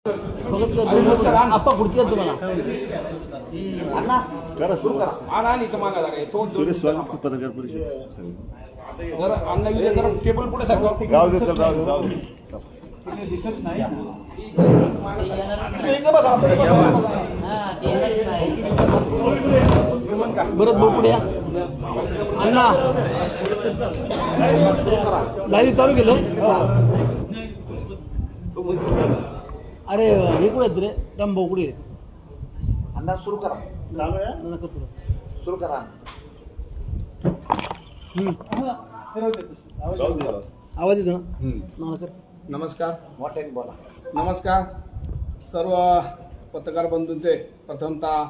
आप्पा पुढची तुम्हाला अण्णा करा सुरू करा. आणा नाही तर मागा लागाय तो सुरेश स्वागत पत्रकार परिषद जर अण्णा विजय जरा टेबल पुढे साहेब राहू दे चल जाऊ दे दिसत नाही बरं बोल पुढे या अण्णा लाईव्ह चालू केलं. अरे हे कुठे आहेत रे डंबो कुठे आहेत? अण्णा सुरू करा. नका सुरू. सुरू करा. आवाज येतो ना मला कर. नमस्कार. मोठ्याने बोला. नमस्कार सर्व पत्रकार बंधूंचे, प्रथमतः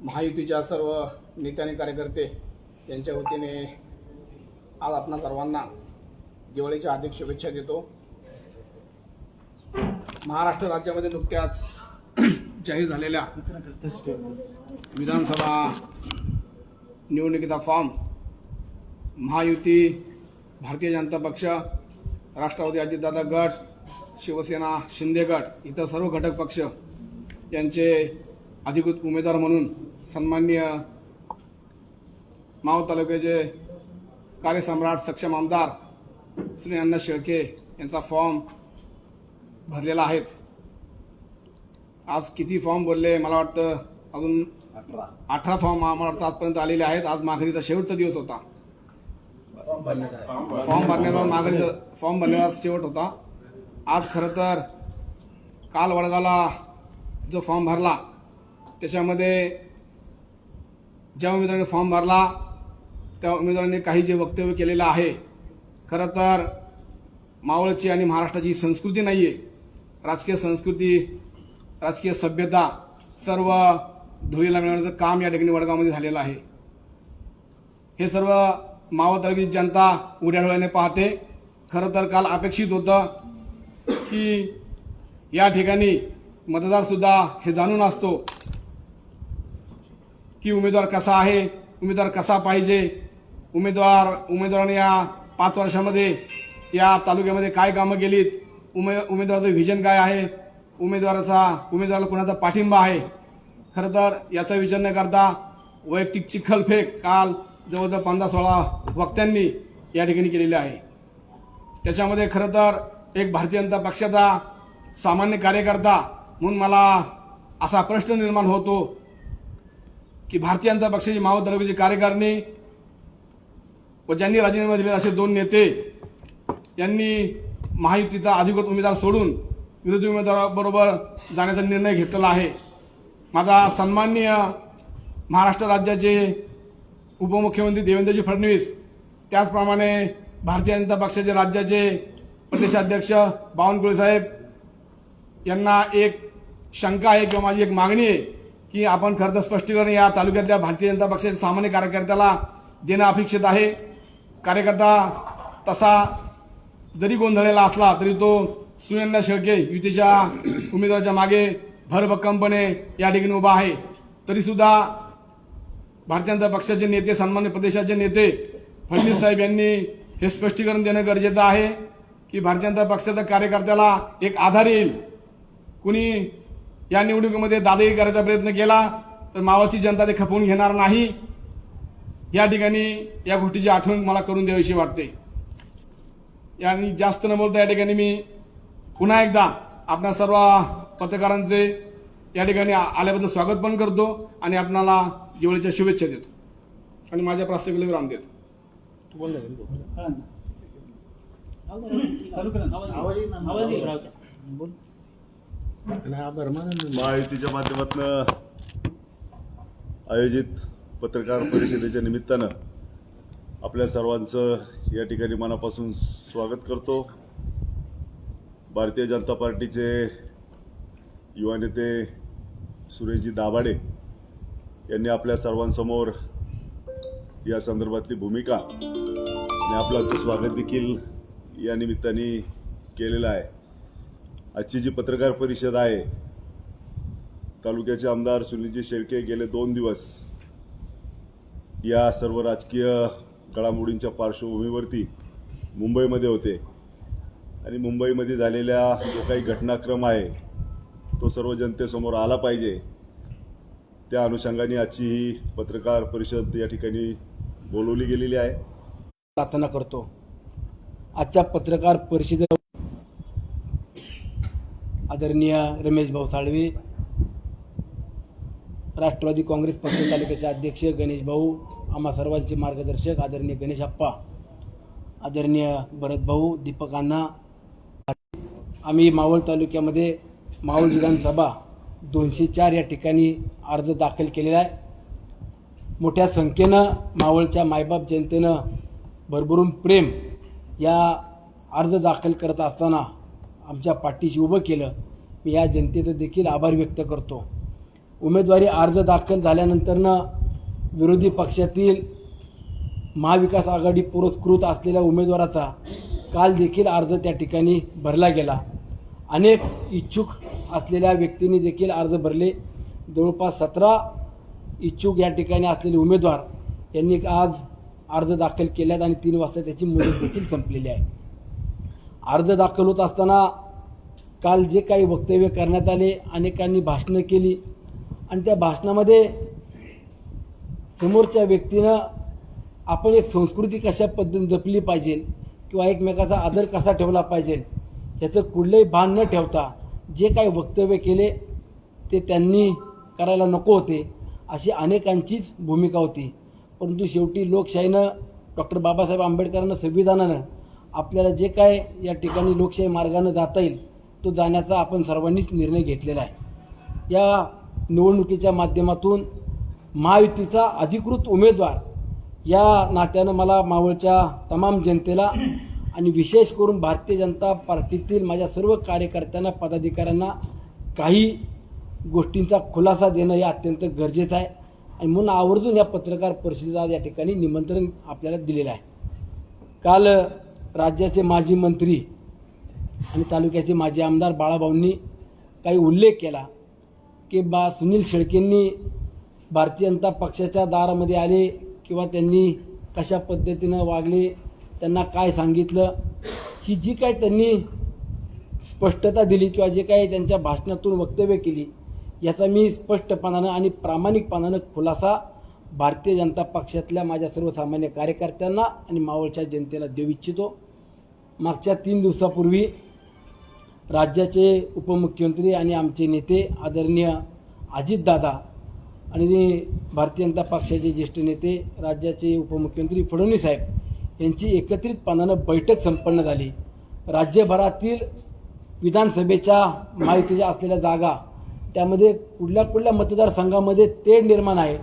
महायुतीच्या सर्व नेते आणि कार्यकर्ते यांच्या वतीने आज आपणा सर्वांना दिवाळीच्या हार्दिक शुभेच्छा देतो. महाराष्ट्र राज्यामध्ये नुकत्याच जाहीर झालेल्या विधानसभा निवडणुकीचा फॉर्म महायुती, भारतीय जनता पक्ष, राष्ट्रवादी अजितदादा गट, शिवसेना शिंदे गट इतर सर्व घटक पक्ष यांचे अधिकृत उमेदवार म्हणून सन्माननीय मावळ तालुक्याचे कार्यसम्राट सक्षम आमदार श्री अण्णा शेळके यांचा फॉर्म भरलेला आहेच. आज किती फॉर्म भरले मला वाटतं अजून 18 फॉर्म मला वाटतं आजपर्यंत आलेले आहेत. आज माघारीचा शेवटचा दिवस होता. फॉर्म भरण्याचा शेवट होता. आज खरं तर काल वडगावला जो फॉर्म भरला त्याच्यामध्ये ज्या उमेदवारांनी फॉर्म भरला त्या उमेदवारांनी काही जे वक्तव्य केलेलं आहे, खरं तर मावळची आणि महाराष्ट्राची संस्कृती नाही आहे. राजकीय संस्कृती, राजकीय सभ्यता सर्व धुळीला मिळवण्याचं काम या ठिकाणी वडगावमध्ये झालेलं आहे. हे सर्व मावळ तालुक्याची जनता उघड्या डोळ्याने पाहते. खरं तर काल अपेक्षित होतं की या ठिकाणी मतदारसुद्धा हे जाणून असतो की उमेदवार कसा आहे, उमेदवार कसा पाहिजे, उमेदवाराने या 5 वर्षामध्ये या तालुक्यामध्ये काय कामं केलीत, उमेदवाराचं व्हिजन काय आहे, उमेदवाराला कोणाचा पाठिंबा आहे. खरं तर याचा विचार न करता वैयक्तिक चिखलफेक काल जवळजवळ 15-16 वक्त्यांनी या ठिकाणी केलेली आहे. त्याच्यामध्ये खरं तर एक भारतीय जनता पक्षाचा सामान्य कार्यकर्ता म्हणून मला असा प्रश्न निर्माण होतो की भारतीय जनता पक्षाची मावळ तालुक्याची कार्यकारिणी व ज्यांनी राजीनामा दिले असे 2 नेते यांनी महायुतीचा अधिकृत उमेदवार सोडून विरोधी उमेदवाराबरोबर जाण्याचा निर्णय घेतलेला आहे. माझा सन्माननीय महाराष्ट्र राज्याचे उपमुख्यमंत्री देवेंद्रजी फडणवीस, त्याचप्रमाणे भारतीय जनता पक्षाचे राज्याचे प्रदेशाध्यक्ष बावनकुळे साहेब यांना एक शंका आहे किंवा माझी एक मागणी आहे की आपण खरं तर स्पष्टीकरण या तालुक्यातल्या भारतीय जनता पक्षाच्या सामान्य कार्यकर्त्याला देणं अपेक्षित आहे. कार्यकर्ता तसा जरी गोंधळलेला असला तरी तो सुनंदा शेळके युतीच्या उमेदवाराच्या मागे भरभक्कमपणे या ठिकाणी उभा आहे. तरीसुद्धा भारतीय जनता पक्षाचे नेते, सन्मान्य प्रदेशाचे नेते फडणवीस साहेब यांनी हे स्पष्टीकरण देणं गरजेचं आहे की भारतीय जनता पक्षाच्या कार्यकर्त्याला एक आधार येईल. कुणी या निवडणुकीमध्ये दादागिरी करायचा प्रयत्न केला तर मावळची जनता ते खपवून घेणार नाही. या ठिकाणी या गोष्टीची आठवण मला करून द्यावीशी वाटते. आणि जास्त न बोलता या ठिकाणी मी पुन्हा एकदा आपल्या सर्व पत्रकारांचे या ठिकाणी आल्याबद्दल स्वागत पण करतो आणि आपणाला दिवाळीच्या शुभेच्छा देतो आणि माझ्या प्रास्ताविकेला विराम देतो. महायुतीच्या माध्यमातून आयोजित पत्रकार परिषदेच्या निमित्तानं आपल्या सर्वांचं या ठिकाणी मनापासून स्वागत करतो. भारतीय जनता पार्टीचे युवा नेते सुरेशजी दाभाडे यांनी आपल्या सर्वांसमोर या संदर्भातली भूमिका आणि आपलं स्वागत देखील या निमित्ताने केलेलं आहे. आजची जी पत्रकार परिषद आहे, तालुक्याचे आमदार सुनीलजी शेळके गेले 2 दिवस या सर्व राजकीय घडामोडींच्या पार्श्वभूमीवरती मुंबईमध्ये होते आणि मुंबईमध्ये झालेल्या जो काही घटनाक्रम आहे तो सर्व जनतेसमोर आला पाहिजे. त्या अनुषंगाने आजची ही पत्रकार परिषद या ठिकाणी बोलवली गेलेली आहे. प्रार्थना करतो. आजच्या पत्रकार परिषदेत आदरणीय रमेश भाऊ साळवे, राष्ट्रवादी काँग्रेस पक्ष तालुक्याचे अध्यक्ष गणेश भाऊ, आम्हा सर्वांचे मार्गदर्शक आदरणीय गणेश अप्पा, आदरणीय भरत भाऊ, दीपक अण्णा, आम्ही मावळ तालुक्यामध्ये मावळ विधानसभा 204 या ठिकाणी अर्ज दाखल केलेला आहे. मोठ्या संख्येनं मावळच्या मायबाप जनतेनं भरभरून प्रेम या अर्ज दाखल करत असताना आमच्या पाठीशी उभं केलं. मी या जनतेचं देखील आभार व्यक्त करतो. उमेदवारी अर्ज दाखल झाल्यानंतरनं विरोधी पक्षातील महाविकास आघाडी पुरस्कृत असलेल्या उमेदवाराचा काल देखील अर्ज त्या ठिकाणी भरला गेला. अनेक इच्छुक असलेल्या व्यक्तींनी देखील अर्ज भरले. जवळपास 17 इच्छुक या ठिकाणी असलेले उमेदवार यांनी आज अर्ज दाखल केल्यात आणि 3 वाजता त्याची मुदत देखील संपलेली आहे. अर्ज दाखल होत असताना काल जे काही वक्तव्य करण्यात आले, अनेकांनी भाषणं केली आणि त्या भाषणामध्ये समोरच्या व्यक्तीनं आपण एक संस्कृती कशा पद्धतीने जपली पाहिजे किंवा एकमेकाचा आदर कसा ठेवला पाहिजे ह्याचं कुठलंही भान न ठेवता जे काही वक्तव्य केले ते त्यांनी करायला नको होते अशी अनेकांचीच भूमिका होती. परंतु शेवटी लोकशाहीनं, डॉक्टर बाबासाहेब आंबेडकरांना, संविधानानं आपल्याला जे काय या ठिकाणी लोकशाही मार्गानं जाता येईल तो जाण्याचा आपण सर्वांनीच निर्णय घेतलेला आहे. या निवडणुकीच्या माध्यमातून महायुतीचा अधिकृत उमेदवार या नात्यानं मला मावळच्या तमाम जनतेला आणि विशेष करून भारतीय जनता पार्टीतील माझ्या सर्व कार्यकर्त्यांना, पदाधिकाऱ्यांना काही गोष्टींचा खुलासा देणं हे अत्यंत गरजेचं आहे आणि म्हणून आवर्जून या पत्रकार परिषदेला या ठिकाणी निमंत्रण आपल्याला दिलेलं आहे. काल राज्याचे माजी मंत्री आणि तालुक्याचे माजी आमदार बाळाभाऊंनी काही उल्लेख केला की सुनील शेळकेंनी भारतीय जनता पक्षाच्या दारामध्ये आले किंवा त्यांनी कशा पद्धतीनं वागले, त्यांना काय सांगितलं, ही जी काही त्यांनी स्पष्टता दिली किंवा जे काही त्यांच्या भाषणातून वक्तव्य केली याचा मी स्पष्टपणानं आणि प्रामाणिकपणानं खुलासा भारतीय जनता पक्षातल्या माझ्या सर्वसामान्य कार्यकर्त्यांना आणि मावळच्या जनतेला देऊ इच्छितो. मागच्या 3 दिवसापूर्वी राज्याचे उपमुख्यमंत्री आणि आमचे नेते आदरणीय अजितदादा आणि भारतीय जनता पक्षाचे ज्येष्ठ नेते राज्याचे उपमुख्यमंत्री फडणवीस साहेब यांची एकत्रितपणानं बैठक संपन्न झाली. राज्यभरातील विधानसभेच्या महायुतीच्या असलेल्या जागा त्यामध्ये कुठल्या मतदारसंघामध्ये तेढ निर्माण आहे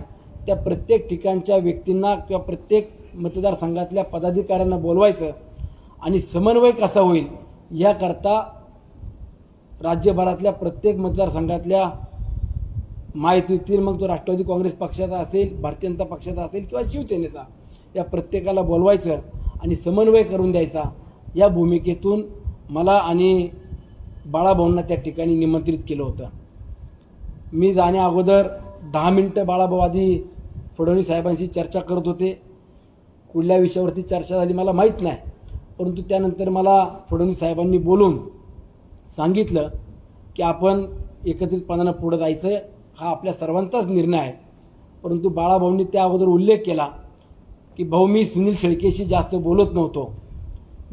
त्या प्रत्येक ठिकाणच्या व्यक्तींना किंवा प्रत्येक मतदारसंघातल्या पदाधिकाऱ्यांना बोलवायचं आणि समन्वय कसा होईल याकरता राज्यभरातल्या प्रत्येक मतदारसंघातल्या महायुतीतील, मग तो राष्ट्रवादी काँग्रेस पक्षाचा असेल, भारतीय जनता पक्षाचा असेल किंवा शिवसेनेचा, या प्रत्येकाला बोलवायचं आणि समन्वय करून द्यायचा. या भूमिकेतून मला आणि बाळाभाऊंना त्या ठिकाणी निमंत्रित केलं होतं. मी जाण्या अगोदर 10 मिनिटं बाळाभाऊ आधी फडणवीस साहेबांशी चर्चा करत होते. कुठल्या विषयावरती चर्चा झाली मला माहीत नाही, परंतु त्यानंतर मला फडणवीस साहेबांनी बोलून सांगितलं की आपण एकत्रितपणानं पुढं जायचं, हा आपल्या सर्वांचाच निर्णय आहे. परंतु बाळाभाऊंनी त्या अगोदर उल्लेख केला की भाऊ, मी सुनील शेळकेशी जास्त बोलत नव्हतो.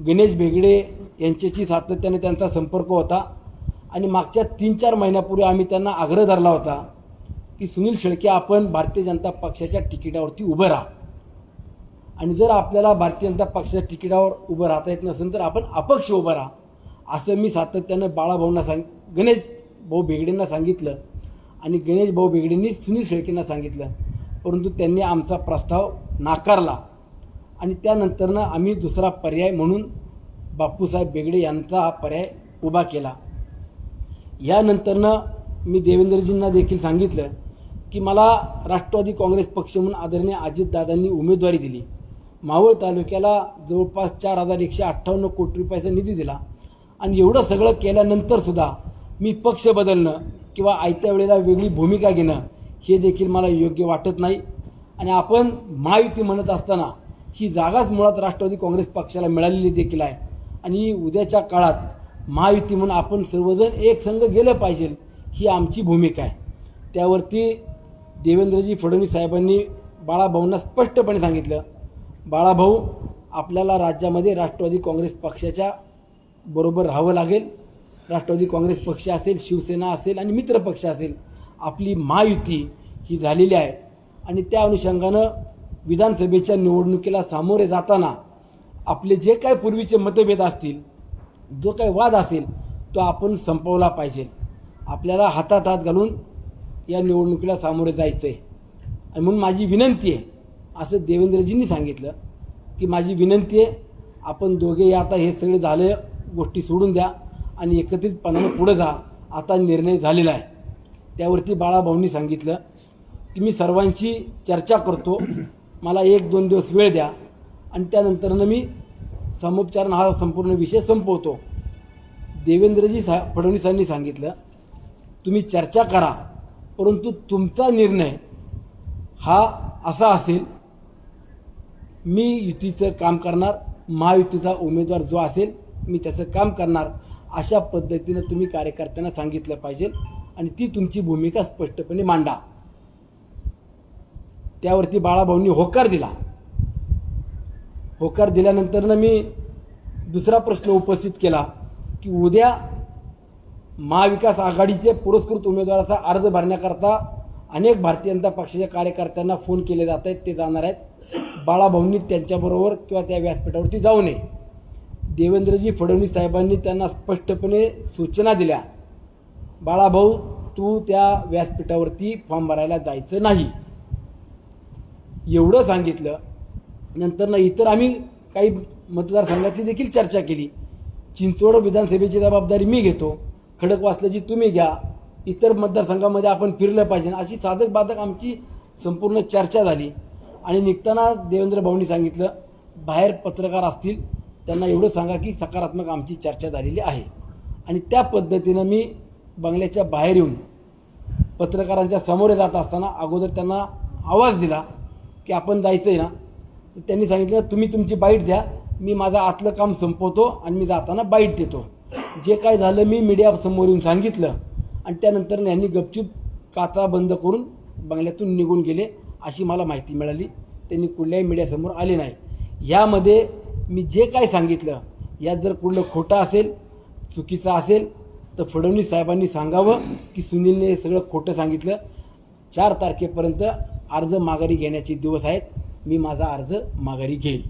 गणेश भेगडे यांच्याशी सातत्याने त्यांचा संपर्क होता आणि मागच्या 3-4 महिन्यापूर्वी आम्ही त्यांना आग्रह धरला होता की सुनील शेळके, आपण भारतीय जनता पक्षाच्या तिकिटावरती उभं राहा आणि जर आपल्याला भारतीय जनता पक्षाच्या तिकिटावर उभं राहता येत नसेल तर आपण अपक्ष उभं राहा, असं मी सातत्यानं बाळाभाऊंना गणेश भाऊ भेगडेंना सांगितलं आणि गणेश भाऊ भेगडेंनी सुनील शेळकेंना सांगितलं. परंतु त्यांनी आमचा प्रस्ताव नाकारला आणि त्यानंतरनं आम्ही दुसरा पर्याय म्हणून बापूसाहेब भेगडे यांचा हा पर्याय उभा केला. यानंतरनं मी देवेंद्रजींना देखील सांगितलं की मला राष्ट्रवादी काँग्रेस पक्ष म्हणून आदरणीय अजितदादांनी उमेदवारी दिली. मावळ तालुक्याला जवळपास 4,158 कोटी रुपयाचा निधी दिला आणि एवढं सगळं केल्यानंतर सुद्धा मी पक्ष बदलणं किंवा आयत्या वेळेला वेगळी भूमिका घेणं हे देखील मला योग्य वाटत नाही. आणि आपण महायुती म्हणत असताना ही जागाच मुळात राष्ट्रवादी काँग्रेस पक्षाला मिळालेली देखील आहे आणि उद्याच्या काळात महायुती म्हणून आपण सर्वजण एक संघ गेलं पाहिजे ही आमची भूमिका आहे. त्यावरती देवेंद्रजी फडणवीस साहेबांनी बाळाभाऊंना स्पष्टपणे सांगितलं, बाळाभाऊ आपल्याला राज्यामध्ये राष्ट्रवादी काँग्रेस पक्षाच्या बरोबर राहावं लागेल. राष्ट्रवादी काँग्रेस पक्ष असेल, शिवसेना असेल आणि मित्र पक्ष असेल, आपली महायुती ही झालेली आहे आणि त्या अनुषंगानं विधानसभेच्या निवडणुकीला सामोरे जाताना आपले जे काही पूर्वीचे मतभेद असतील, जो काही वाद असेल तो आपण संपवला पाहिजे. आपल्याला हातात हात घालून या निवडणुकीला सामोरे जायचं आहे आणि म्हणून माझी विनंती आहे, असं देवेंद्रजींनी सांगितलं की माझी विनंती आहे, आपण दोघे आता हे सगळे झाले गोष्टी सोडून द्या आणि एकत्रितपणानं पुढे जा, आता निर्णय झालेला आहे. त्यावरती बाळाभाऊंनी सांगितलं की मी सर्वांची चर्चा करतो, मला 1-2 दिवस वेळ द्या आणि त्यानंतरनं मी समुपचारण हा संपूर्ण विषय संपवतो. देवेंद्रजी फडणवीसांनी सांगितलं तुम्ही चर्चा करा, परंतु तुमचा निर्णय हा असा असेल, मी युतीचं काम करणार, महायुतीचा उमेदवार जो असेल मी त्याचं काम करणार, अशा पद्धतीनं तुम्ही कार्यकर्त्यांना सांगितलं पाहिजे आणि ती तुमची भूमिका स्पष्टपणे मांडा. त्यावरती बाळाभाऊंनी होकार दिला. होकार दिल्यानंतरनं मी दुसरा प्रश्न उपस्थित केला की उद्या महाविकास आघाडीचे पुरस्कृत उमेदवाराचा अर्ज भरण्याकरता अनेक भारतीय जनता पक्षाच्या कार्यकर्त्यांना फोन केले जात आहेत, ते जाणार आहेत. बाळाभाऊंनी त्यांच्याबरोबर किंवा त्या व्यासपीठावरती जाऊ नये. देवेंद्रजी फडणवीस साहेबांनी त्यांना स्पष्टपणे सूचना दिल्या, बाळाभाऊ तू त्या व्यासपीठावरती फॉर्म भरायला जायचं नाही, एवढं सांगितलं. नंतर इतर आम्ही काही मतदारसंघाची देखील चर्चा केली. चिंचवड विधानसभेची जबाबदारी मी घेतो, खडकवासलाची तुम्ही घ्या, इतर मतदारसंघामध्ये आपण फिरलं पाहिजे, अशी साधक बाधक आमची संपूर्ण चर्चा झाली. आणि निघताना देवेंद्र भाऊंनी सांगितलं, बाहेर पत्रकार असतील त्यांना एवढं सांगा की सकारात्मक आमची चर्चा झालेली आहे. आणि त्या पद्धतीनं मी बंगल्याच्या बाहेर येऊन पत्रकारांच्या समोर जात असताना अगोदर त्यांना आवाज दिला की आपण जायचं आहे ना. त्यांनी सांगितलं तुम्ही तुमची बाईट द्या, मी माझं आतलं काम संपवतो आणि मी जाताना बाईट देतो. जे काय झालं मी मीडियासमोर येऊन सांगितलं आणि त्यानंतर यांनी गपचूप काचा बंद करून बंगल्यातून निघून गेले, अशी मला माहिती मिळाली. त्यांनी कुठल्याही मीडियासमोर आले नाही. यामध्ये मी जे काय सांगितलं यात जर कुठलं खोटं असेल, चुकीचं असेल तर फडणवीस साहेबांनी सांगावं की सुनीलने हे सगळं खोटं सांगितलं. 4 तारखेपर्यंत अर्ज माघारी घेण्याचे दिवस आहेत, मी माझा अर्ज माघारी घेईल.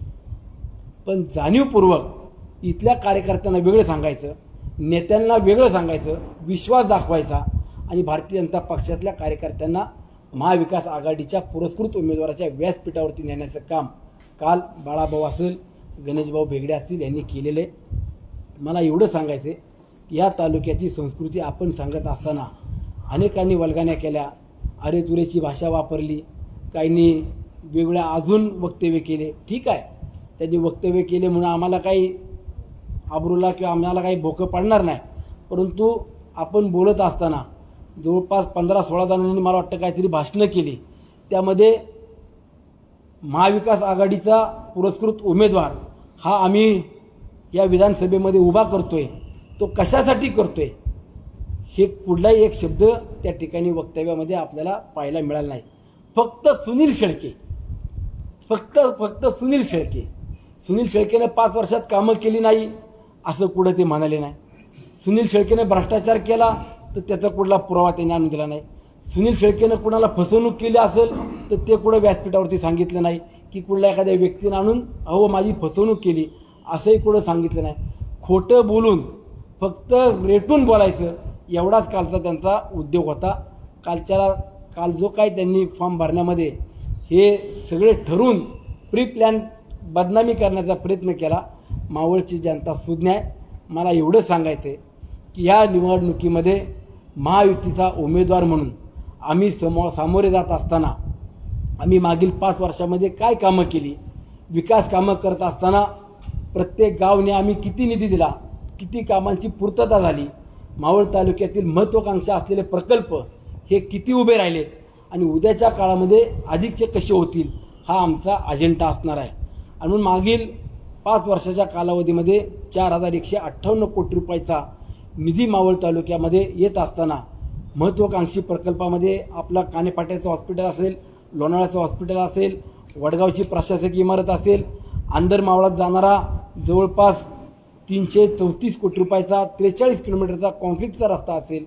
पण जाणीवपूर्वक इथल्या कार्यकर्त्यांना वेगळं सांगायचं, नेत्यांना वेगळं सांगायचं, विश्वास दाखवायचा आणि भारतीय जनता पक्षातल्या कार्यकर्त्यांना महाविकास आघाडीच्या पुरस्कृत उमेदवाराच्या व्यासपीठावरती नेण्याचं काम काल बाळाभाऊ असेल, गणेशभाऊ भेगडे असतील यांनी केलेले. मला एवढं सांगायचं की या तालुक्याची संस्कृती आपण सांगत असताना अनेकांनी वल्गण्या केल्या, अरे तुरेची भाषा वापरली, काहींनी वेगळ्या अजून वक्तव्य केले. ठीक आहे, त्यांनी वक्तव्य केले म्हणून आम्हाला काही आबरूला किंवा आम्हाला काही भोकं पडणार नाही. परंतु आपण बोलत असताना जवळपास 15-16 जणांनी मला वाटतं काहीतरी भाषणं केली. त्यामध्ये महाविकास आघाडीचा पुरस्कृत उमेदवार हा आम्ही या विधानसभेमध्ये उभा करतोय, तो कशासाठी करतोय हे कुठलाही एक शब्द त्या ठिकाणी वक्तव्यामध्ये आपल्याला पाहायला मिळाला नाही. फक्त सुनील शेळके, फक्त सुनील शेळके, सुनील शेळकेने 5 वर्षात कामं केली नाही असं कुठं ते म्हणाले नाही. सुनील शेळकेने भ्रष्टाचार केला तर त्याचा कुठला पुरावा त्यांनी आणून दिला नाही. सुनील शेळकेनं कुणाला फसवणूक केली असेल तर ते कुठं व्यासपीठावरती सांगितलं नाही की कुठल्या एखाद्या व्यक्तीनं आणून अहो माझी फसवणूक केली असंही कुठं सांगितलं नाही. खोटं बोलून फक्त रेटून बोलायचं एवढाच कालचा त्यांचा उद्योग होता. काल जो काय त्यांनी फॉर्म भरण्यामध्ये हे सगळे ठरवून प्री प्लॅन बदनामी करण्याचा प्रयत्न केला. मावळची जनता सुज्ञ आहे. मला एवढं सांगायचं आहे की या निवडणुकीमध्ये महायुतीचा उमेदवार म्हणून आम्ही सामोरे जात असताना आम्ही मागील 5 वर्षामध्ये काय कामं केली, विकास कामं करत असताना प्रत्येक गावने आम्ही किती निधी दिला, किती कामांची पूर्तता झाली, मावळ तालुक्यातील महत्त्वाकांक्षी असलेले प्रकल्प हे किती उभे राहिलेत आणि उद्याच्या काळामध्ये अधिकचे कसे होतील हा आमचा अजेंडा असणार आहे. आणि म्हणून मागील 5 वर्षाच्या कालावधीमध्ये 4158 कोटी रुपयाचा निधी मावळ तालुक्यामध्ये येत असताना महत्त्वाकांक्षी प्रकल्पामध्ये आपला कानेफाट्याचं हॉस्पिटल असेल, लोणावळ्याचं हॉस्पिटल असेल, वडगावची प्रशासकीय इमारत असेल, आंदरमावळात जाणारा जवळपास 334 कोटी रुपयाचा 43 किलोमीटरचा कॉन्क्रीटचा रस्ता असेल,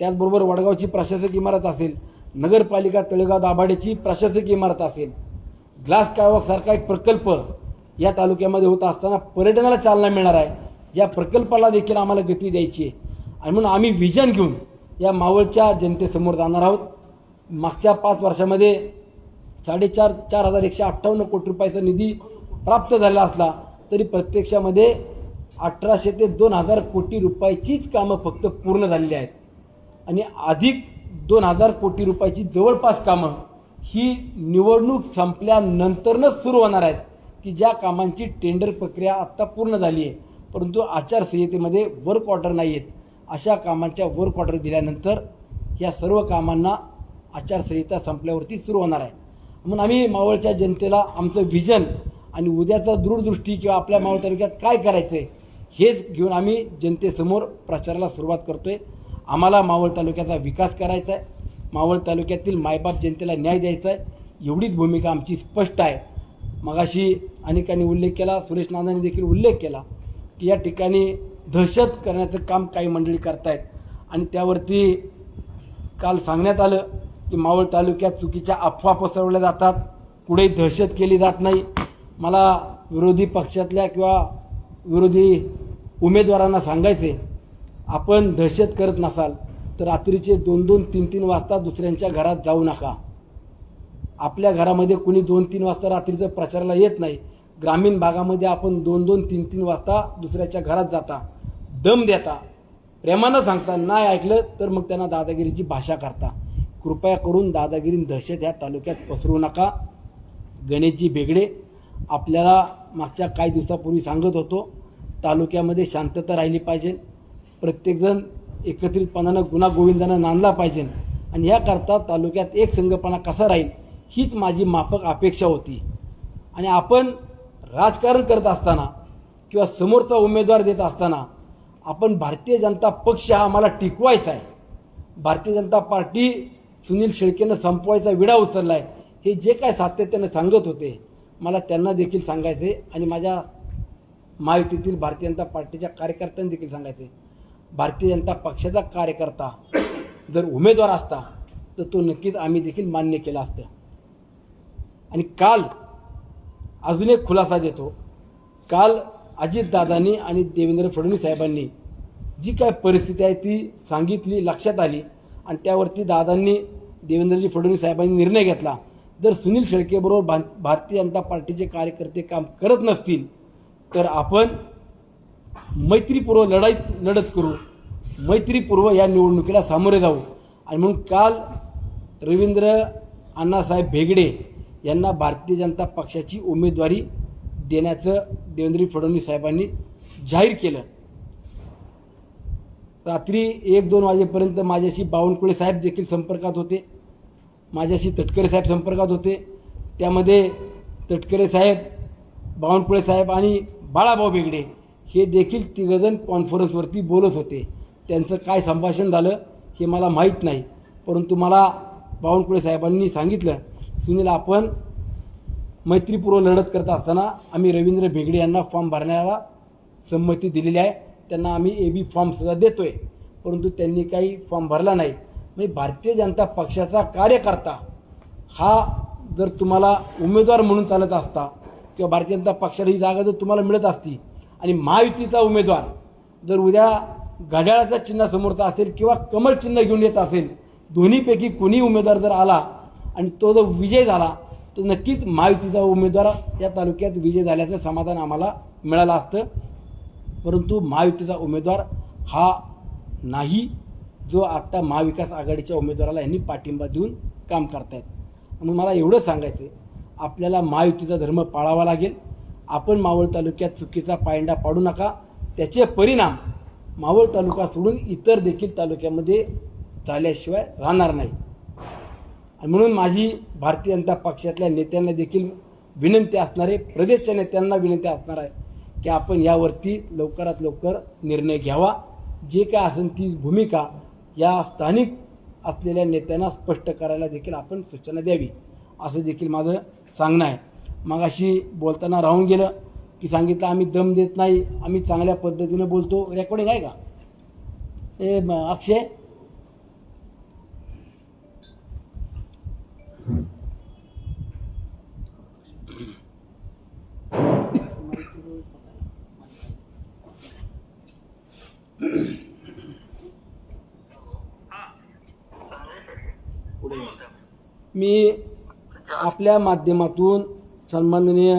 त्याचबरोबर वडगावची प्रशासकीय इमारत असेल, नगरपालिका तळेगाव दाभाडेची प्रशासकीय इमारत असेल, ग्लास सारखा एक प्रकल्प या तालुक्यामध्ये होत असताना पर्यटनाला चालना मिळणार आहे. या प्रकल्पाला देखील आम्हाला गती द्यायची आहे आणि म्हणून आम्ही व्हिजन घेऊन या मावळच्या जनतेसमोर जाणार आहोत. मागच्या 5 वर्षामध्ये 4,158 कोटी रुपयाचा निधी प्राप्त झाला असला तरी प्रत्यक्षामध्ये 1,800 ते 2,000 कोटी रुपयाचीच कामं फक्त पूर्ण झालेली आहेत आणि अधिक 2,000 कोटी रुपयाची जवळपास कामं ही निवडणूक संपल्यानंतरच सुरू होणार आहेत की ज्या कामांची टेंडर प्रक्रिया आत्ता पूर्ण झाली आहे, परंतु आचारसंहितेमध्ये वर्क ऑर्डर नाही आहेत. अशा कामांच्या वर्क ऑर्डर दिल्यानंतर या सर्व कामांना आचारसंहिता संपल्यावरती सुरू होणार आहे. म्हणून आम्ही मावळच्या जनतेला आमचं व्हिजन आणि उद्याचा दूरदृष्टी किंवा आपल्या मावळ तालुक्यात काय करायचं आहे हेच घेऊन आम्ही जनतेसमोर प्रचाराला सुरुवात करतोय. आम्हाला मावळ तालुक्याचा विकास करायचा आहे, मावळ तालुक्यातील मायबाप जनतेला न्याय द्यायचा आहे, एवढीच भूमिका आमची स्पष्ट आहे. मगाशी अनेकांनी उल्लेख केला, सुरेश नानांनी देखील उल्लेख केला की या ठिकाणी दहशत करण्याचं काम काही मंडळी करतायत आणि त्यावरती काल सांगण्यात आलं की मावळ तालुक्यात चुकीच्या अफवा पसरवल्या जातात, कुठेही दहशत केली जात नाही. मला विरोधी पक्षातल्या किंवा विरोधी उमेदवारांना सांगायचे, आपण दहशत करत नसाल तर रात्रीचे 2-2, 3-3 वाजता दुसऱ्यांच्या घरात जाऊ नका. आपल्या घरामध्ये कुणी 2-3 वाजता रात्रीचं प्रचाराला येत नाही. ग्रामीण भागामध्ये आपण 2-2, 3-3 वाजता दुसऱ्याच्या घरात जाता, दम देता, प्रेमानं सांगता, नाही ऐकलं तर मग त्यांना दादागिरीची भाषा करता. कृपया करून दादागिरी दहशत ह्या तालुक्यात पसरू नका. गणेशजी बेगडे, आपल्याला मागच्या काही दिवसापूर्वी सांगत होतो, तालुक्यामध्ये शांतता राहिली पाहिजे, प्रत्येकजण एकत्रितपणानं गुण्यागोविंदानं नांदला पाहिजे आणि याकरता तालुक्यात एक संघपणा कसा राहील हीच माझी माफक अपेक्षा होती. आणि आपण राजकारण करत असताना किंवा समोरचा उमेदवार देत असताना आपण भारतीय जनता पक्ष हा आम्हाला टिकवायचा आहे, भारतीय जनता पार्टी सुनील शेळकेनं संपवायचा विडा उचलला आहे, हे जे काय सातत्यानं सांगत होते मला त्यांना देखील सांगायचे आणि माझ्या महायुतीतील भारतीय जनता पार्टीच्या कार्यकर्त्यांना देखील सांगायचे, भारतीय जनता पक्षाचा कार्यकर्ता जर उमेदवार असता तर तो नक्कीच आम्ही देखील मान्य केला असतं. आणि काल अजून एक खुलासा देतो, काल अजितदादांनी आणि देवेंद्र फडणवीस साहेबांनी जी काय परिस्थिती आहे ती सांगितली, लक्षात आली आणि त्यावरती दादांनी देवेंद्रजी फडणवीस साहेबांनी निर्णय घेतला, जर सुनील शेळकेबरोबर भारतीय जनता पार्टीचे कार्यकर्ते काम करत नसतील तर आपण मैत्रीपूर्व लढत करू, मैत्रीपूर्व या निवडणुकीला सामोरे जाऊ. आणि म्हणून काल रवींद्र अण्णासाहेब भेगडे यांना भारतीय जनता पक्षाची उमेदवारी देण्याचं देवेंद्र फडणवीस साहेबांनी जाहीर केलं. रात्री 1-2 वाजेपर्यंत माझ्याशी बावनकुळे साहेब देखील संपर्कात होते, माझ्याशी तटकरे साहेब संपर्कात होते. त्यामध्ये तटकरे साहेब, बावनकुळे साहेब आणि बाळाभाऊ बेगडे हे देखील तिघजण कॉन्फरन्सवरती बोलत होते. त्यांचं काय संभाषण झालं हे मला माहीत नाही, परंतु मला बावनकुळे साहेबांनी सांगितलं, सुनील आपण मैत्रीपूर्व लढत करत असताना आम्ही रवींद्र भेगडे यांना फॉर्म भरण्याला संमती दिलेली आहे, त्यांना आम्ही AB फॉर्मसुद्धा देतो आहे, परंतु त्यांनी काही फॉर्म भरला नाही. म्हणजे भारतीय जनता पक्षाचा कार्यकर्ता हा जर तुम्हाला उमेदवार म्हणून चालत असता किंवा भारतीय जनता पक्षाला ही जागा जर तुम्हाला मिळत असती आणि महायुतीचा उमेदवार जर उद्या घड्याळाचा चिन्ह समोरचा असेल किंवा कमळ चिन्ह घेऊन येत असेल, दोन्हीपैकी कोणी उमेदवार जर आला आणि तो जर विजय झाला तर नक्कीच महायुतीचा उमेदवार या तालुक्यात विजय झाल्याचं समाधान आम्हाला मिळालं असतं. परंतु महायुतीचा उमेदवार हा नाही जो आत्ता महाविकास आघाडीच्या उमेदवाराला यांनी पाठिंबा देऊन काम करतायत. म्हणून मला एवढं सांगायचं आहे, आपल्याला महायुतीचा धर्म पाळावा लागेल. आपण मावळ तालुक्यात चुकीचा पायंडा पाडू नका, त्याचे परिणाम मावळ तालुका सोडून इतर देखील तालुक्यामध्ये झाल्याशिवाय राहणार नाही. आणि म्हणून माझी भारतीय जनता पक्षातल्या नेत्यांना देखील विनंती असणार आहे, प्रदेशच्या नेत्यांना विनंती असणार आहे की आपण यावरती लवकरात लवकर निर्णय घ्यावा. जे काय असेल ती भूमिका या स्थानिक असलेल्या नेत्यांना स्पष्ट करायला देखील आपण सूचना द्यावी असं देखील माझं सांगणं आहे. मग अशी बोलताना राहून गेलं की सांगितलं आम्ही दम देत नाही, आम्ही चांगल्या पद्धतीने बोलतो. रेकॉर्डिंग आहे का अक्षय? मी आपल्या माध्यमातून सन्माननीय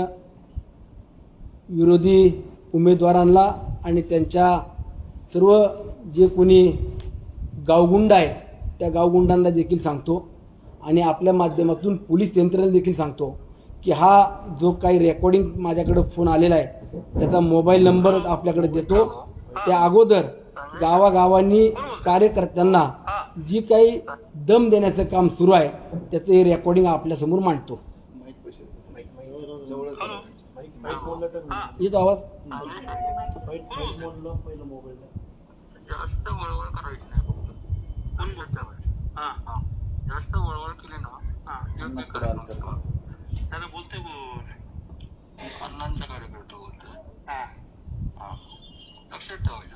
विरोधी उमेदवारांना आणि त्यांच्या सर्व जे कोणी गावगुंड आहेत त्या गावगुंडांना देखील सांगतो आणि आपल्या माध्यमातून पोलीस यंत्रणेला देखील सांगतो की हा जो काही रेकॉर्डिंग माझ्याकडे फोन आलेला आहे त्याचा मोबाईल नंबर आपल्याकडे देतो. त्या अगोदर गावागावांनी कार्यकर्त्यांना जी काही दम देण्याचं काम सुरू आहे त्याचं हे रेकॉर्डिंग आपल्यासमोर मांडतो. येतो आवाज? जास्त वळवळ करायची नाही. कोण बोलतोय? जास्त वळवळ केली ना योग्य करत नसतो. त्याला बोलतोय कोण? अण्णांचा कार्यकर्ता बोलतोय. लक्षात ठेवायचं.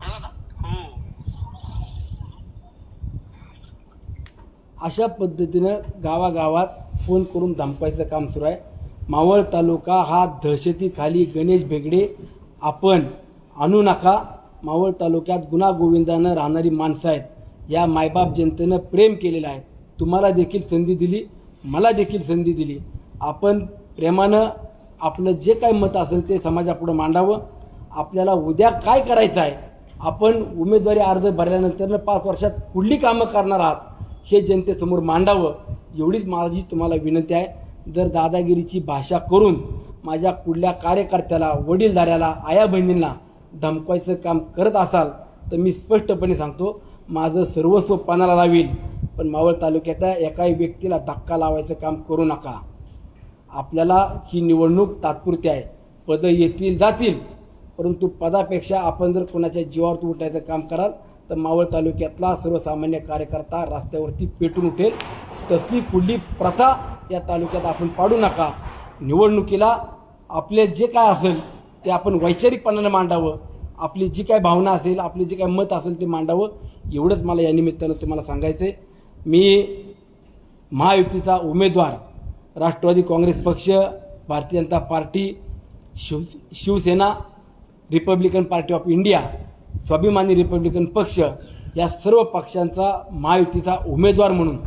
कळलं ना? हो. अशा पद्धतीनं गावागावात फोन करून धमकायचं काम सुरू आहे. मावळ तालुका हा दहशतीखाली गणेश भेगडे आपण आणू नका. मावळ तालुक्यात गुणागोविंदानं राहणारी माणसं आहेत. या मायबाप जनतेनं प्रेम केलेलं आहे. तुम्हाला देखील संधी दिली, मला देखील संधी दिली. आपण प्रेमानं आपलं जे काही मत असेल ते समाजापुढं मांडावं. आपल्याला उद्या काय करायचं आहे, आपण उमेदवारी अर्ज भरल्यानंतर 5 वर्षात कुठली कामं करणार आहात हे जनतेसमोर मांडावं, एवढीच माझी तुम्हाला विनंती आहे. जर दादागिरीची भाषा करून माझ्या कुठल्या कार्यकर्त्याला, वडीलधाऱ्याला, आया बहिणींना धमकायचं काम करत असाल तर मी स्पष्टपणे सांगतो माझं सर्वस्व पणाला लावील. पण मावळ तालुक्यातल्या एकाही व्यक्तीला धक्का लावायचं काम करू नका. आपल्याला ही निवडणूक तात्पुरती आहे. पदं येतील जातील, परंतु पदापेक्षा आपण जर कोणाच्या जीवावर उठायचं काम कराल तर मावळ तालुक्यातला सर्वसामान्य कार्यकर्ता रस्त्यावरती पेटून उठेल. तसली कुठली प्रथा या तालुक्यात आपण पाडू नका. निवडणुकीला आपले जे काय असेल ते आपण वैचारिकपणाने मांडावं. आपली जी काय भावना असेल, आपली जे काय मत असेल ते मांडावं. एवढंच मला या निमित्तानं तुम्हाला सांगायचं आहे. मी महायुतीचा उमेदवार राष्ट्रवादी काँग्रेस पक्ष, Bharatiya Janata Party, Shivsena, Republican Party of India, Swabhimani Republican पक्ष या सर्व पक्षांचा महायुतीचा उमेदवार म्हणून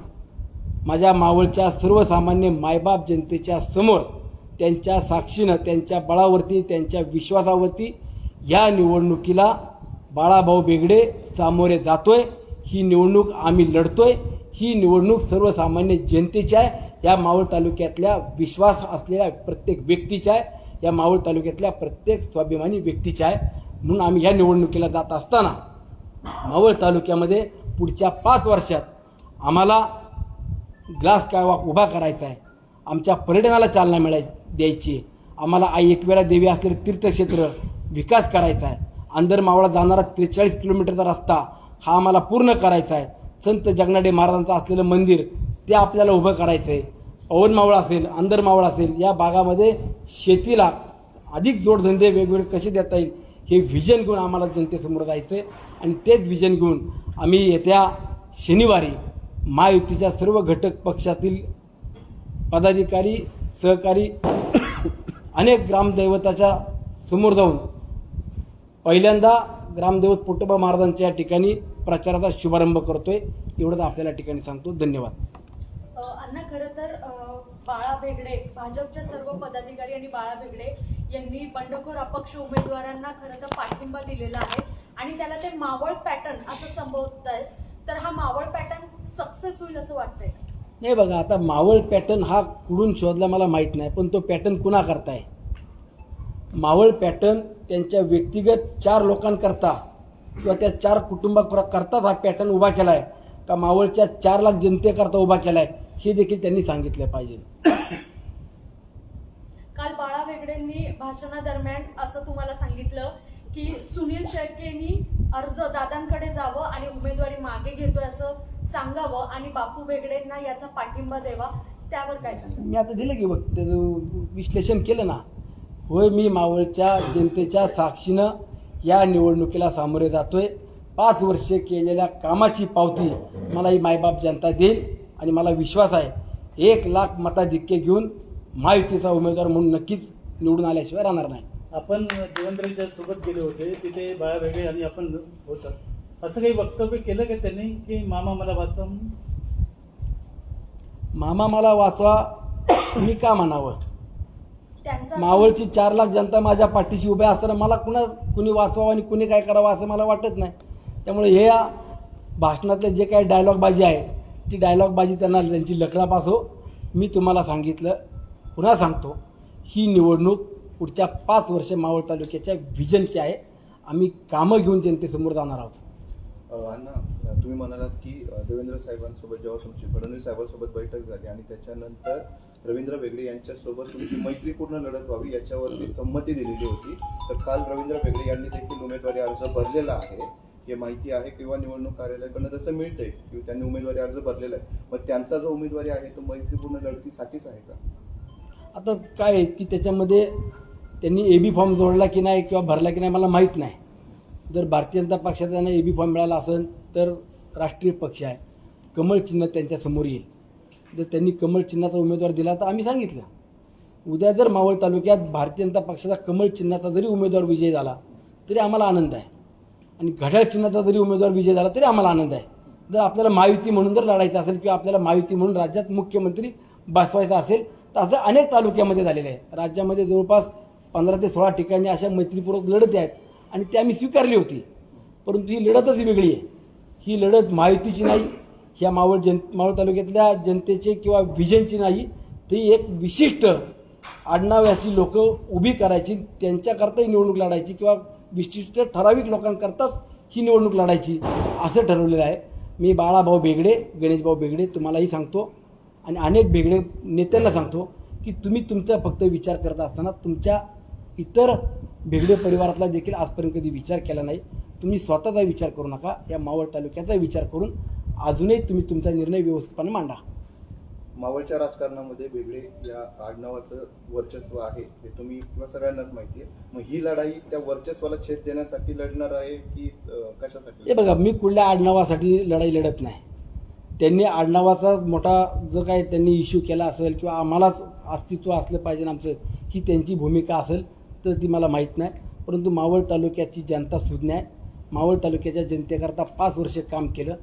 माझ्या मावळच्या सर्वसामान्य मायबाप जनतेच्या समोर त्यांच्या साक्षीनं, त्यांच्या बळावरती, त्यांच्या विश्वासावरती या निवडणुकीला बाळाभाऊ बेगडे सामोरे जातोय. ही निवडणूक आम्ही लढतोय. ही निवडणूक सर्वसामान्य जनतेची आहे. या मावळ तालुक्यातल्या विश्वास असलेल्या प्रत्येक व्यक्तीची आहे. या मावळ तालुक्यातल्या प्रत्येक स्वाभिमानी व्यक्तीची आहे. म्हणून आम्ही या निवडणुकीला जात असताना मावळ तालुक्यामध्ये पुढच्या 5 वर्षात आम्हाला ग्लास कालवा उभा करायचा आहे. आमच्या पर्यटनाला चालना द्यायची. आम्हाला आई एकविरा देवी असलेले तीर्थक्षेत्र विकास करायचा आहे. अंदर मावळा जाणारा 43 किलोमीटरचा रस्ता हा आम्हाला पूर्ण करायचा आहे. संत जगनाडे महाराजांचं असलेलं मंदिर ते आपल्याला उभं करायचं आहे. पवन मावळ असेल, अंदर मावळ असेल, या भागामध्ये शेतीला अधिक जोडधंदे वेगवेगळे कसे देता येईल हे व्हिजन घेऊन आम्हाला जनतेसमोर जायचं आहे. आणि तेच व्हिजन घेऊन आम्ही येत्या शनिवारी महायुतीच्या सर्व घटक पक्षातील पदाधिकारी, सहकारी अनेक ग्रामदैवताच्या समोर जाऊन पहिल्यांदा ग्रामदैवत पोटोबा महाराजांच्या ठिकाणी प्रचाराचा शुभारंभ करतोय. एवढंच आपल्याला ठिकाणी सांगतो. धन्यवाद. अण्णा, खरं तर बाळा भेगडे, भाजपच्या सर्व पदाधिकारी आणि बाळा भेगडे यांनी बंडखोर अपक्ष उमेदवारांना खरं तर पाठिंबा दिलेला आहे आणि त्याला ते मावळ पॅटर्न असं संबोधत आहेत. तर हा मावळ पॅटर्न सक्सेस होईल असं वाटतंय? नाही बघा, आता मावळ पॅटर्न हा कुठून शोधला मला माहीत नाही, पण तो पॅटर्न कुणा करताय? मावळ पॅटर्न त्यांच्या व्यक्तिगत 4 लोकांकरता किंवा त्या 4 कुटुंबाकरताच हा पॅटर्न उभा केला आहे का मावळच्या 4 लाख जनतेकरता उभा केला आहे हे देखील त्यांनी सांगितलं पाहिजे. काल बाळा भेगडेंनी भाषणादरम्यान असं तुम्हाला सांगितलं की सुनील शेळकेंनी अर्ज दादांकडे जावं आणि उमेदवारी मागे असं सांगावं आणि बापू बेगडेंना याचा पाठिंबा द्यावा, त्यावर काय सांगा? मी आता दिलं की त्याचं विश्लेषण केलं ना. होय, मी मावळच्या जनतेच्या साक्षीनं या निवडणुकीला सामोरे जातोय. 5 वर्षे केलेल्या कामाची पावती मला ही मायबाप जनता देईल आणि मला विश्वास आहे 1 लाख मताधिक्य घेऊन महायुतीचा उमेदवार म्हणून नक्कीच निवडून आल्याशिवाय राहणार नाही. आपण देवेंद्रच्या सोबत गेले होते, तिथे बाळा वेगळे आणि आपण होतं, असं काही वक्तव्य केलं का त्यांनी की मामा मला वाचवा म्हणून? मामा मला वाचवा मी का म्हणावं? त्यांचा मावळची 4 लाख जनता माझ्या पाठीशी उभ्या असताना मला कुणी वाचवावं आणि कुणी काय करावं असं मला वाटत नाही. त्यामुळे हे या भाषणातले जे काही डायलॉगबाजी आहे ती डायलॉगबाजी त्यांना त्यांची लकडाप असो. मी तुम्हाला सांगितलं, पुन्हा सांगतो, ही निवडणूक पुढच्या 5 वर्ष मावळ तालुक्याच्या व्हिजनची आहे. आम्ही कामं घेऊन जनतेसमोर जाणार आहोत. अण्णा, तुम्ही म्हणालात की देवेंद्र साहेबांसोबत जेव्हा तुमची फडणवीस साहेबांसोबत बैठक झाली आणि त्याच्यानंतर रवींद्र बेगडे यांच्यासोबत तुमची मैत्रीपूर्ण लढत व्हावी याच्यावरती संमती दिलेली होती. तर काल रवींद्र बेगडे यांनी देखील उमेदवारी अर्ज भरलेला आहे, हे माहिती आहे किंवा निवडणूक कार्यालयाकडनं तसं मिळतंय की त्यांनी उमेदवारी अर्ज भरलेला आहे. मग त्यांचा जो उमेदवारी आहे तो मैत्रीपूर्ण लढतीसाठीच आहे का? आता काय आहे की त्याच्यामध्ये त्यांनी AB फॉर्म जोडला की नाही किंवा भरला की नाही मला माहीत नाही. जर भारतीय जनता पक्षाचा त्यांना AB फॉर्म मिळाला असेल तर राष्ट्रीय पक्ष आहे, कमळ चिन्ह त्यांच्यासमोर येईल. जर त्यांनी कमळ चिन्हाचा उमेदवार दिला तर आम्ही सांगितलं, उद्या जर मावळ तालुक्यात भारतीय जनता पक्षाचा कमळ चिन्हाचा जरी उमेदवार विजयी झाला तरी आम्हाला आनंद आहे आणि घड्याळ चिन्हाचा जरी उमेदवार विजयी झाला तरी आम्हाला आनंद आहे. जर आपल्याला महायुती म्हणून जर लढायचं असेल किंवा आपल्याला महायुती म्हणून राज्यात मुख्यमंत्री बसवायचा असेल तर असं अनेक तालुक्यामध्ये झालेलं आहे. राज्यामध्ये जवळपास 15 ते 16 ठिकाणी अशा मैत्रीपूर्वक लढती आहेत आणि ती आम्ही स्वीकारली होती. परंतु ही लढतच वेगळी आहे. ही लढत महायुतीची नाही, ह्या मावळ तालुक्यातल्या जनतेची किंवा व्हिजनची नाही. ती एक विशिष्ट आडनावाची लोक उभी करायची, त्यांच्याकरताही निवडणूक लढायची किंवा विशिष्ट ठराविक लोकांकरताच ही निवडणूक लढायची असं ठरवलेलं आहे. मी बाळाभाऊ बेगडे, गणेशभाऊ बेगडे तुम्हालाही सांगतो आणि अनेक बेगडे नेत्यांना सांगतो की तुम्ही तुमचा फक्त विचार करत असताना तुमच्या इतर बेगडे परिवारातला देखील आजपर्यंत कधी विचार केला नाही. तुम्ही स्वतःचा विचार करू नका, या मावळ तालुक्याचा विचार करून अजूनही तुम्ही तुमचा निर्णय व्यवस्थितपणे मांडा. मावळच्या राजकारणामध्ये बेगडे या आडनावाचं वर्चस्व आहे हे तुम्ही किंवा सगळ्यांनाच माहिती आहे. मग ही लढाई त्या वर्चस्वाला छेद देण्यासाठी लढणार आहे की कशासाठी? हे बघा, मी कुठल्या आडनावासाठी लढाई लढत नाही. त्यांनी आडनावाचा मोठा जो काय त्यांनी इश्यू केला असेल किंवा आम्हालाच अस्तित्व असलं पाहिजे आमचं, ही त्यांची भूमिका असेल तर ती मला माहीत नाही. परंतु मावळ तालुक्याची जनता सुज्ञ आहे. मावळ तालुक्याच्या जनतेकरता 5 वर्ष काम केलं,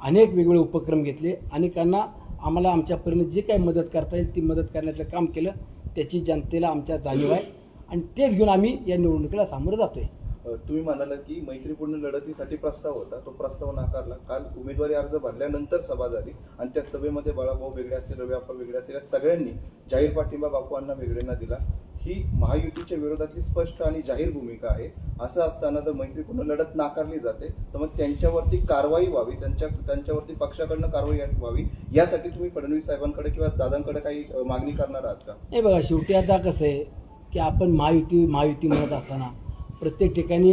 अनेक वेगवेगळे उपक्रम घेतले, अनेकांना आम्हाला आमच्यापर्यंत जे काही मदत करता येईल ती मदत करण्याचं काम केलं. त्याची जनतेला आमच्या जाणीव आहे आणि तेच घेऊन आम्ही या निवडणुकीला सामोरं जातोय. तुम्ही म्हणालात की मैत्रीपूर्ण लढतीसाठी प्रस्ताव होता, तो प्रस्ताव नाकारला. काल उमेदवारी अर्ज भरल्यानंतर सभा झाली आणि त्या सभेमध्ये बाळाभाऊ बेगडे असतील, रवी आप्पा बेगडे असतील, या सगळ्यांनी जाहीर पाठिंबा बापू अण्णा बेगडेंना दिला. ही महायुतीच्या विरोधातली स्पष्ट आणि जाहीर भूमिका आहे. असं असताना जर मैत्रीपूर्ण लढत नाकारली जाते तर मग त्यांच्यावरती कारवाई व्हावी, त्यांच्यावरती पक्षाकडनं कारवाई व्हावी, यासाठी तुम्ही फडणवीस साहेबांकडे किंवा दादांकडे काही मागणी करणार आहात का? हे बघा, शेवटी आता कसं आहे की आपण महायुती म्हणत असताना प्रत्येक ठिकाणी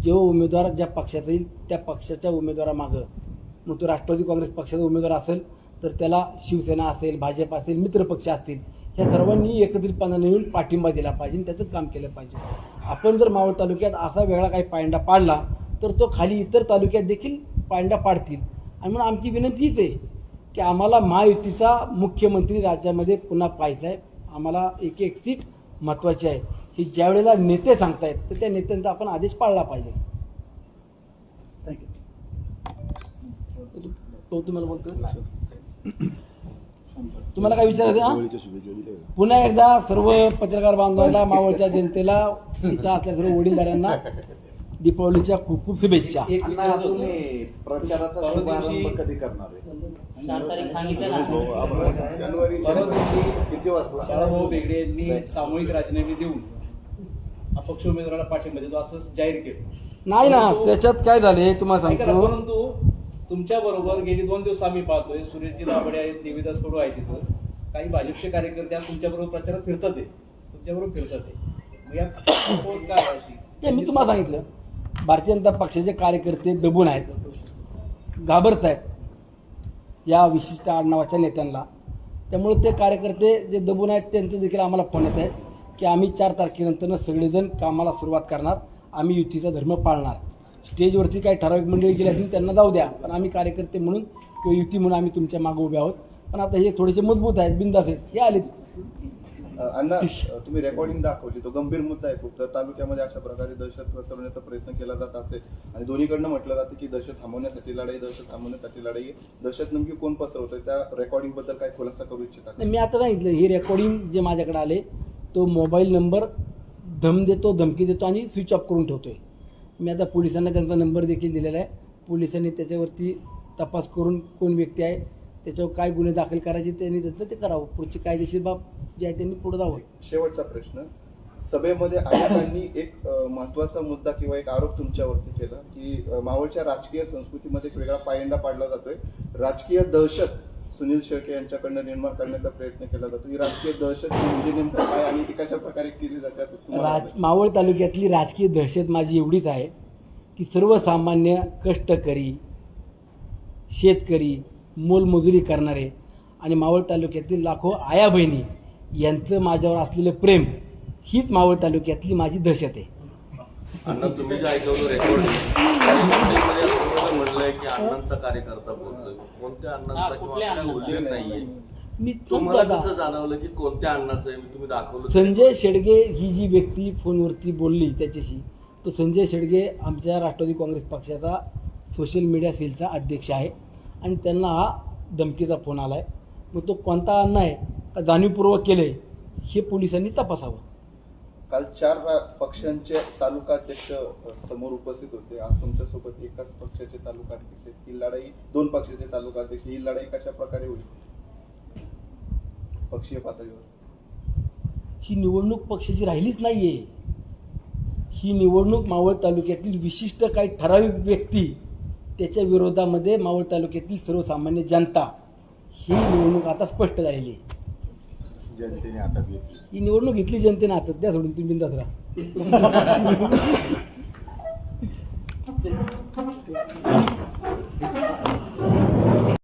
जो उमेदवार ज्या पक्षाचा येईल त्या पक्षाच्या उमेदवारामागं, मग तो राष्ट्रवादी काँग्रेस पक्षाचा उमेदवार असेल तर त्याला शिवसेना असेल, भाजप असेल, मित्रपक्ष असतील, ह्या सर्वांनी एकत्रितपणे येऊन पाठिंबा दिला पाहिजे आणि त्याचं काम केलं पाहिजे. आपण जर मावळ तालुक्यात असा वेगळा काही पायंडा पाडला तर तो खाली इतर तालुक्यात देखील पायंडा पाडतील. आणि म्हणून आमची विनंती हीच आहे की आम्हाला महायुतीचा मुख्यमंत्री राज्यामध्ये पुन्हा पाहायचा आहे. आम्हाला एक एक सीट महत्त्वाची आहे. ही ज्या वेळेला नेते सांगतायत तर त्या नेत्यांचा आपण आदेश पाळला पाहिजे. थँक्यू. तो तुम्हाला बोलतो, तुम्हाला काय विचारायचं? दिवाळीच्या शुभेच्छा दिल्या. पुन्हा एकदा सर्व पत्रकार बांधवांना, मावळच्या जनतेला, इथं असल्या सर्व वडीलधाऱ्यांना दीपावलीच्या खूप खूप शुभेच्छा. प्रचाराचा शुभारंभ कधी करणार आहे? जानेवारी किती वाजता? बाळाभाऊ बेगडे यांनी सामूहिक राजीनामे देऊन अपक्ष उमेदवाराला पाठिंबा देतो असं जाहीर केलं. नाही ना, त्याच्यात काय झाले तुम्हाला सांगतो. परंतु तुमच्या बरोबर गेली 2 दिवस आम्ही पाहतोय, सुरेशजी दाभडे आहेत, देवीदास कडू आहेत, तिथं काही भाजपचे कार्यकर्ते तुमच्या बरोबर प्रचारात फिरतात आहे, तुमच्याबरोबर फिरतात आहे. मग यात काय अशी ते मी तुम्हाला सांगितलं, भारतीय जनता पक्षाचे कार्यकर्ते दबून आहेत, घाबरत आहेत. या विशिष्ट आडनावाच्या नेत्यांना. त्यामुळे ते कार्यकर्ते जे दबून आहेत त्यांचे देखील आम्हाला फोन येत आहेत की आम्ही 4 तारखेनंतर सगळेजण कामाला सुरुवात करणार, आम्ही युतीचा धर्म पाळणार. स्टेजवरती काही ठराविक मंडळी गेली असतील त्यांना जाऊ द्या, पण आम्ही कार्यकर्ते म्हणून किंवा युती म्हणून आम्ही तुमच्या मागे उभे आहोत. पण आता हे थोडेसे मजबूत आहेत, बिंदास आहेत, हे आलेत. अण्णा, तुम्ही रेकॉर्डिंग दाखवली, तो गंभीर मुद्दा आहे खूप. तर तालुक्यामध्ये अशा प्रकारे दहशत पसरवण्याचा प्रयत्न केला जात असेल आणि दोन्हीकडनं म्हटलं जातं की दहशत थांबवण्यासाठी लढाई, दहशत थांबवण्यासाठी लढाई. दहशत नेमकी कोण पसरवतोय, त्या रेकॉर्डिंग बद्दल काय खुलासा करू इच्छिता? नाही, मी आता सांगितलं हे रेकॉर्डिंग जे माझ्याकडे आले तो मोबाईल नंबर धम देतो, धमकी देतो आणि स्विच ऑफ करून ठेवतोय. मी आता पोलिसांना त्यांचा नंबर देखील दिलेला आहे. पोलिसांनी त्याच्यावरती तपास करून कोण व्यक्ती आहे, त्याच्यावर काय गुन्हे दाखल करायचे त्यांनी त्यांचं ते करावं. पुढची कायदेशीर बाब जे आहे त्यांनी पुढे जावं. शेवटचा प्रश्न, सभेमध्ये अनेकांनी एक महत्वाचा मुद्दा किंवा एक आरोप तुमच्यावरती केला की मावळच्या राजकीय संस्कृतीमध्ये एक वेगळा पायंडा पाडला जातोय. राजकीय दहशत सुनील शेळके यांच्याकडनं निर्माण करण्याचा प्रयत्न केला जातो. ही राजकीय दहशत म्हणजे नेमकं काय आणि ती कशा प्रकारे केली जाते असं तुम्हाला वाटतं? मावळ तालुक्यातली राजकीय दहशत माझी एवढीच आहे की सर्वसामान्य कष्टकरी, शेतकरी, मोलमजुरी करणारे आणि मावळ तालुक्यातील लाखो आया बहिणी यांचं माझ्यावर असलेलं प्रेम हीच मावळ तालुक्यातली माझी दहशत आहे. अण्णा, तुम्ही जे ऐकवलं रेकॉर्डिंग म्हणलंय की अण्णांचा कार्यकर्ता बोलतोय, कोणत्या अण्णांचा किंवा उल्लेख नाहीये. मी तुम्हाला कसं जाणवलं की कोणत्या अण्णाचं आहे? तुम्ही दाखवलं संजय शेडगे ही जी व्यक्ती फोनवरती बोलली त्याच्याशी, तो संजय शेडगे आमच्या राष्ट्रवादी काँग्रेस पक्षाचा सोशल मीडिया सेलचा अध्यक्ष आहे आणि त्यांना हा धमकीचा फोन आला आहे. मग तो कोणता अण्णा आहे का जाणीवपूर्वक केलंय हे पोलिसांनी तपासावं. काल 4 पक्षांचे तालुकाध्यक्ष समोर उपस्थित होते. आज तुमच्यासोबत एकाच पक्षाचे तालुकाध्यक्ष. ही लढाई 2 पक्षाचे तालुकाध्यक्ष, ही लढाई कशा प्रकारे होईल पक्षीय पातळीवर? ही निवडणूक पक्षाची राहिलीच नाहीये. ही निवडणूक मावळ तालुक्यातील विशिष्ट काही ठराविक व्यक्ती त्याच्या विरोधामध्ये मावळ तालुक्यातील सर्वसामान्य जनता, ही निवडणूक आता स्पष्ट झालेली आहे. जनतेने हातात घेतली ही निवडणूक घेतली जनतेने हातात, त्या सोडून तुम्ही बिंदास राहा.